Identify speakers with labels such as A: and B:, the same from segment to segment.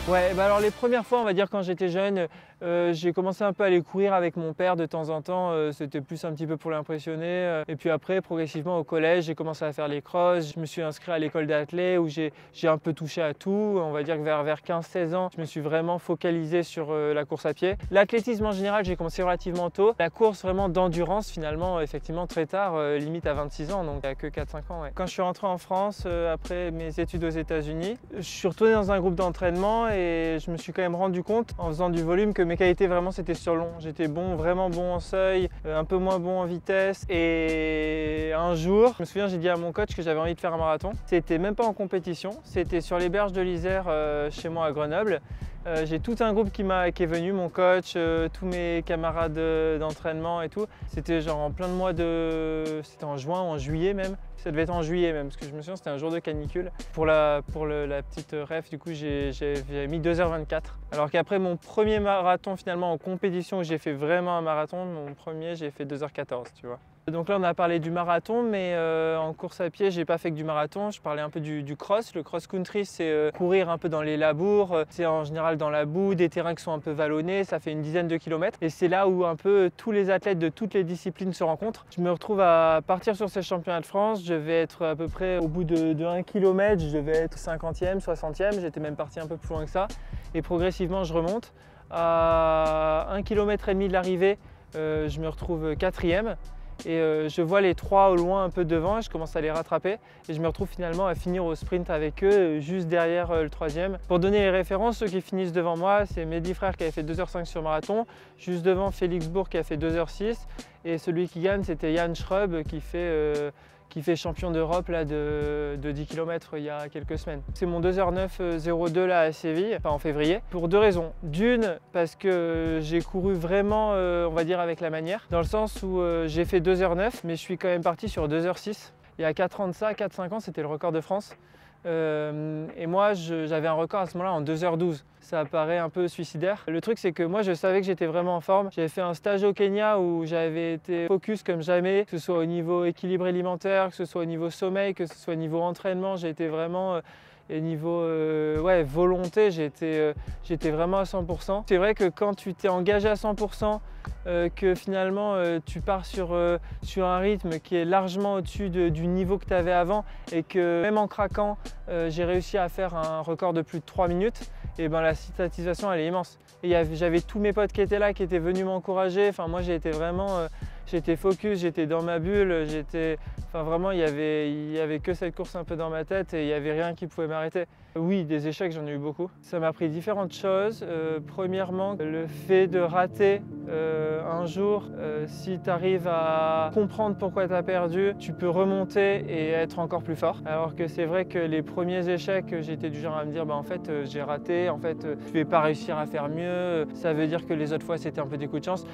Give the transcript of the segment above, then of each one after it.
A: Ouais, bah alors les premières fois, on va dire quand j'étais jeune, j'ai commencé un peu à aller courir avec mon père de temps en temps, c'était plus un petit peu pour l'impressionner, et puis après progressivement au collège, j'ai commencé à faire les crosses, je me suis inscrit à l'école d'athlé où j'ai un peu touché à tout. On va dire que vers 15-16 ans, je me suis vraiment focalisé sur la course à pied. L'athlétisme en général, j'ai commencé relativement tôt. La course vraiment d'endurance finalement, effectivement très tard, limite à 26 ans, donc à que 4-5 ans. Ouais. Quand je suis rentré en France, après mes études aux États-Unis, je suis retourné dans un groupe d'entraînement et je me suis quand même rendu compte en faisant du volume que mes qualités vraiment c'était sur long. J'étais bon, vraiment bon en seuil, un peu moins bon en vitesse. Et un jour, je me souviens, j'ai dit à mon coach que j'avais envie de faire un marathon. C'était même pas en compétition, c'était sur les berges de l'Isère chez moi à Grenoble. J'ai tout un groupe qui est venu, mon coach, tous mes camarades d'entraînement et tout. C'était genre en plein de mois de... C'était en juin ou en juillet même. Ça devait être en juillet même, parce que je me souviens c'était un jour de canicule. Pour la petite ref, du coup j'ai mis 2h24. Alors qu'après mon premier marathon finalement en compétition où j'ai fait vraiment un marathon, mon premier j'ai fait 2h14, tu vois. Donc là on a parlé du marathon, mais en course à pied j'ai pas fait que du marathon, je parlais un peu du cross. Le cross country c'est courir un peu dans les labours, c'est en général dans la boue, des terrains qui sont un peu vallonnés, ça fait une dizaine de kilomètres. Et c'est là où un peu tous les athlètes de toutes les disciplines se rencontrent. Je me retrouve à partir sur ces championnats de France, je vais être à peu près au bout de 1 km, je devais être 50e, 60e, j'étais même parti un peu plus loin que ça. Et progressivement je remonte. À 1,5 km de l'arrivée, je me retrouve 4e. Et je vois les 3 au loin un peu devant, je commence à les rattraper et je me retrouve finalement à finir au sprint avec eux, juste derrière le 3e. Pour donner les références, ceux qui finissent devant moi, c'est Mehdi Frère qui avait fait 2h05 sur marathon, juste devant Félix Bourg qui a fait 2h06 et celui qui gagne c'était Yann Schrub qui fait champion d'Europe de 10 km il y a quelques semaines. C'est mon 2h09.02 là à Séville, enfin en février, pour 2 raisons. D'une, parce que j'ai couru vraiment, on va dire avec la manière, dans le sens où j'ai fait 2h09, mais je suis quand même parti sur 2h06. Il y a 4 ans de ça, 4-5 ans, c'était le record de France. Et moi, j'avais un record à ce moment-là en 2h12. Ça paraît un peu suicidaire. Le truc, c'est que moi, je savais que j'étais vraiment en forme. J'avais fait un stage au Kenya où j'avais été focus comme jamais, que ce soit au niveau équilibre alimentaire, que ce soit au niveau sommeil, que ce soit au niveau entraînement. J'ai été vraiment... Et niveau volonté, j'étais vraiment à 100%. C'est vrai que quand tu t'es engagé à 100%, que finalement tu pars sur un rythme qui est largement au-dessus du niveau que tu avais avant et que même en craquant, j'ai réussi à faire un record de plus de 3 minutes, et ben la satisfaction elle est immense. Et j'avais tous mes potes qui étaient là, qui étaient venus m'encourager. Enfin moi j'étais vraiment... J'étais focus, j'étais dans ma bulle, enfin vraiment il y avait que cette course un peu dans ma tête et il n'y avait rien qui pouvait m'arrêter. Oui, des échecs, j'en ai eu beaucoup. Ça m'a appris différentes choses. Premièrement, le fait de rater un jour, si tu arrives à comprendre pourquoi tu as perdu, tu peux remonter et être encore plus fort. Alors que c'est vrai que les premiers échecs, j'étais du genre à me dire en fait j'ai raté, en fait je vais pas réussir à faire mieux, ça veut dire que les autres fois c'était un peu des coups de chance.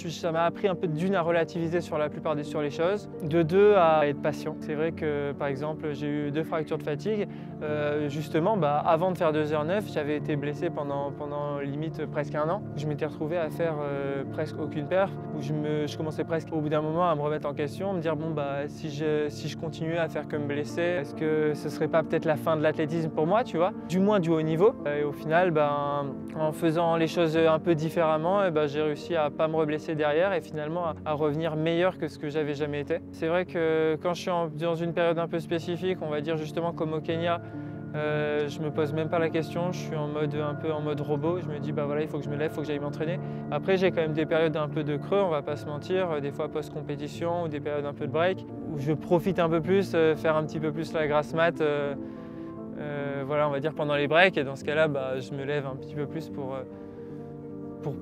A: Ça m'a appris un peu d'une à relativiser sur la plupart sur les choses, de 2 à être patient. C'est vrai que par exemple j'ai eu 2 fractures de fatigue. Justement, avant de faire 2h09, j'avais été blessé pendant limite presque 1 an. Je m'étais retrouvé à faire presque aucune perf, où je commençais presque au bout d'un moment à me remettre en question, me dire si je continuais à faire que me blesser, est-ce que ce serait pas peut-être la fin de l'athlétisme pour moi, tu vois? Du moins du haut niveau. Et au final, en faisant les choses un peu différemment, j'ai réussi à pas me reblesser derrière et finalement à revenir meilleur que ce que j'avais jamais été. C'est vrai que quand je suis dans une période un peu spécifique, on va dire justement comme au Kenya, je me pose même pas la question, je suis un peu en mode robot, je me dis voilà, il faut que je me lève, il faut que j'aille m'entraîner. Après j'ai quand même des périodes un peu de creux, on va pas se mentir, des fois post-compétition ou des périodes un peu de break, où je profite un peu plus, faire un petit peu plus la grasse mat, voilà, on va dire pendant les breaks, et dans ce cas-là je me lève un petit peu plus pour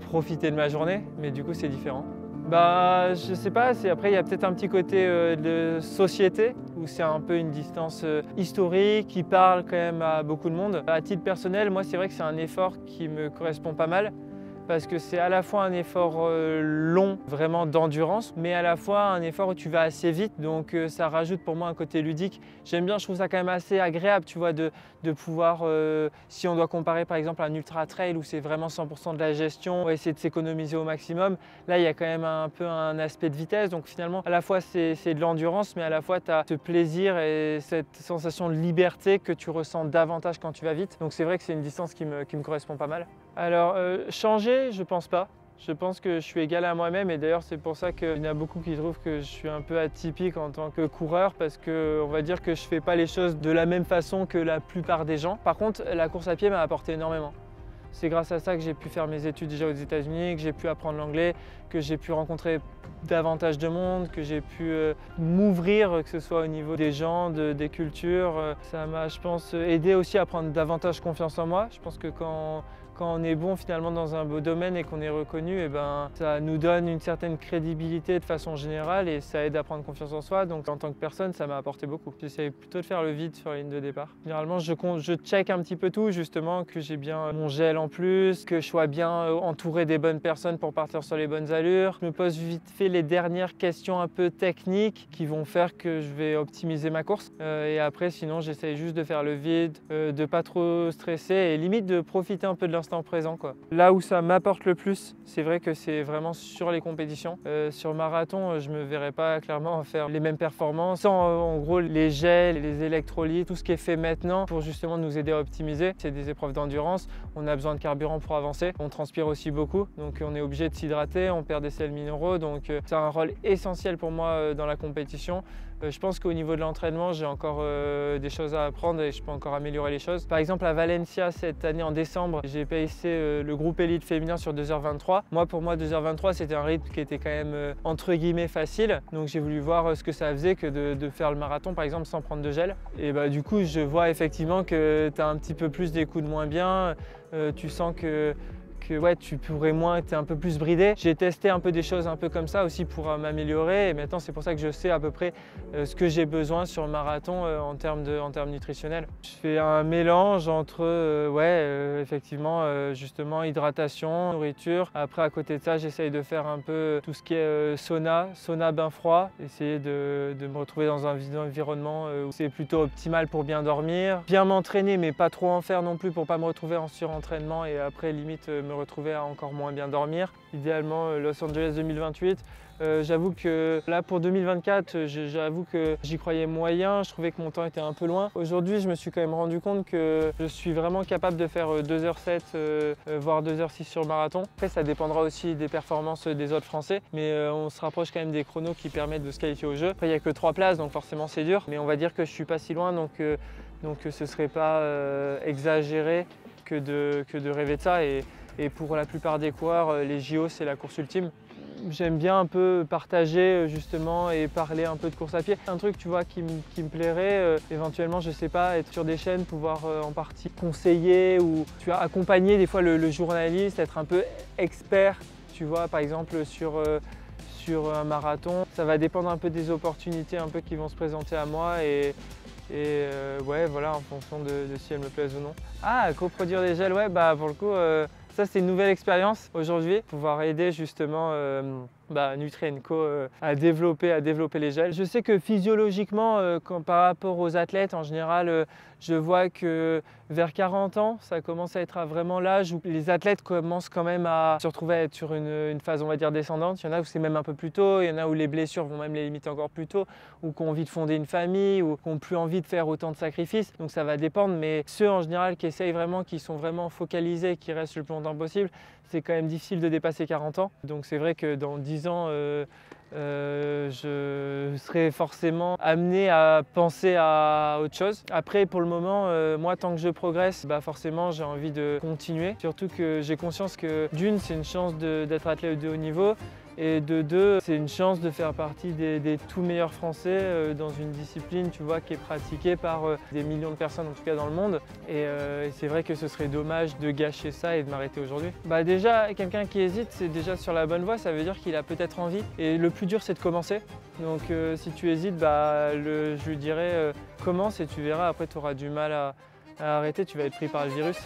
A: profiter de ma journée, mais du coup c'est différent. Je sais pas, après il y a peut-être un petit côté de société où c'est un peu une distance historique qui parle quand même à beaucoup de monde. À titre personnel, moi c'est vrai que c'est un effort qui me correspond pas mal parce que c'est à la fois un effort long, vraiment d'endurance, mais à la fois un effort où tu vas assez vite, donc ça rajoute pour moi un côté ludique. J'aime bien, je trouve ça quand même assez agréable, tu vois, de de pouvoir, si on doit comparer par exemple un ultra trail où c'est vraiment 100% de la gestion, on va essayer de s'économiser au maximum. Là, il y a quand même un peu un aspect de vitesse, donc finalement à la fois c'est de l'endurance, mais à la fois tu as ce plaisir et cette sensation de liberté que tu ressens davantage quand tu vas vite. Donc c'est vrai que c'est une distance qui me correspond pas mal. Alors changer, je pense pas. Je pense que je suis égal à moi-même et d'ailleurs c'est pour ça qu'il y en a beaucoup qui trouvent que je suis un peu atypique en tant que coureur parce qu'on va dire que je ne fais pas les choses de la même façon que la plupart des gens. Par contre, la course à pied m'a apporté énormément. C'est grâce à ça que j'ai pu faire mes études déjà aux États-Unis, que j'ai pu apprendre l'anglais, que j'ai pu rencontrer davantage de monde, que j'ai pu m'ouvrir, que ce soit au niveau des gens, des cultures. Ça m'a, je pense, aidé aussi à prendre davantage confiance en moi. Je pense que quand on est bon finalement dans un beau domaine et qu'on est reconnu, et ben, ça nous donne une certaine crédibilité de façon générale et ça aide à prendre confiance en soi. Donc en tant que personne, ça m'a apporté beaucoup. J'essaie plutôt de faire le vide sur la ligne de départ. Généralement, je check un petit peu tout, justement, que j'ai bien mon gel en plus, que je sois bien entouré des bonnes personnes pour partir sur les bonnes allures. Je me pose vite fait les dernières questions un peu techniques qui vont faire que je vais optimiser ma course. Et après, sinon, j'essaie juste de faire le vide, de pas trop stresser et limite de profiter un peu de l'instant présent, quoi. Là où ça m'apporte le plus, c'est vrai que c'est vraiment sur les compétitions. Sur marathon, je me verrais pas clairement faire les mêmes performances sans en gros les gels, les électrolytes, tout ce qui est fait maintenant pour justement nous aider à optimiser. C'est des épreuves d'endurance, on a besoin de carburant pour avancer, on transpire aussi beaucoup, donc on est obligé de s'hydrater, on perd des sels minéraux, donc c'est un rôle essentiel pour moi dans la compétition. Je pense qu'au niveau de l'entraînement, j'ai encore des choses à apprendre et je peux encore améliorer les choses. Par exemple, à Valencia, cette année en décembre, j'ai pacé le groupe élite féminin sur 2h23. Pour moi, 2h23, c'était un rythme qui était quand même entre guillemets facile. Donc j'ai voulu voir ce que ça faisait que de faire le marathon, par exemple, sans prendre de gel. Et bah, du coup, je vois effectivement que tu as un petit peu plus des coups de moins bien. Tu sens que ouais, tu pourrais moins être un peu plus bridé. J'ai testé un peu des choses un peu comme ça aussi pour m'améliorer et maintenant c'est pour ça que je sais à peu près ce que j'ai besoin sur le marathon en termes nutritionnels. Je fais un mélange entre effectivement justement hydratation, nourriture. Après à côté de ça j'essaye de faire un peu tout ce qui est sauna bain froid, essayer de me retrouver dans un environnement où c'est plutôt optimal pour bien dormir, bien m'entraîner mais pas trop en faire non plus pour pas me retrouver en surentraînement et après limite me retrouver à encore moins bien dormir. Idéalement Los Angeles 2028. J'avoue que là pour 2024, j'avoue que j'y croyais moyen, je trouvais que mon temps était un peu loin. Aujourd'hui, je me suis quand même rendu compte que je suis vraiment capable de faire 2h07, voire 2h06 sur le marathon. Après, ça dépendra aussi des performances des autres Français, mais on se rapproche quand même des chronos qui permettent de se qualifier au jeu. Après, il n'y a que 3 places, donc forcément c'est dur, mais on va dire que je suis pas si loin, donc ce serait pas exagéré que de rêver de ça. Et pour la plupart des coureurs, les JO, c'est la course ultime. J'aime bien un peu partager justement et parler un peu de course à pied. Un truc tu vois qui me plairait, éventuellement je sais pas, être sur des chaînes, pouvoir en partie conseiller ou tu vois, accompagner des fois le journaliste, être un peu expert, tu vois, par exemple sur un marathon. Ça va dépendre un peu des opportunités un peu qui vont se présenter à moi et ouais voilà, en fonction de si elles me plaisent ou non. Ah, coproduire des gels, ouais, bah pour le coup ça c'est une nouvelle expérience aujourd'hui, pouvoir aider justement Nutri&Co à développer les gels. Je sais que physiologiquement, par rapport aux athlètes en général, je vois que vers 40 ans, ça commence à être vraiment l'âge où les athlètes commencent quand même à se retrouver à être sur une phase on va dire descendante. Il y en a où c'est même un peu plus tôt, il y en a où les blessures vont même les limiter encore plus tôt, ou qui ont envie de fonder une famille, ou qui n'ont plus envie de faire autant de sacrifices. Donc ça va dépendre, mais ceux en général qui essayent vraiment, qui sont vraiment focalisés, qui restent le plus longtemps possible, c'est quand même difficile de dépasser 40 ans. Donc c'est vrai que dans 10 ans, je serai forcément amené à penser à autre chose. Après, pour le moment, moi, tant que je progresse, forcément, j'ai envie de continuer. Surtout que j'ai conscience que d'une, c'est une chance d'être athlète de haut niveau. Et de deux, c'est une chance de faire partie des tout meilleurs Français dans une discipline tu vois, qui est pratiquée par des millions de personnes, en tout cas dans le monde. Et c'est vrai que ce serait dommage de gâcher ça et de m'arrêter aujourd'hui. Déjà, quelqu'un qui hésite, c'est déjà sur la bonne voie, ça veut dire qu'il a peut-être envie. Et le plus dur, c'est de commencer. Donc si tu hésites, je lui dirais commence et tu verras, après tu auras du mal à arrêter, tu vas être pris par le virus.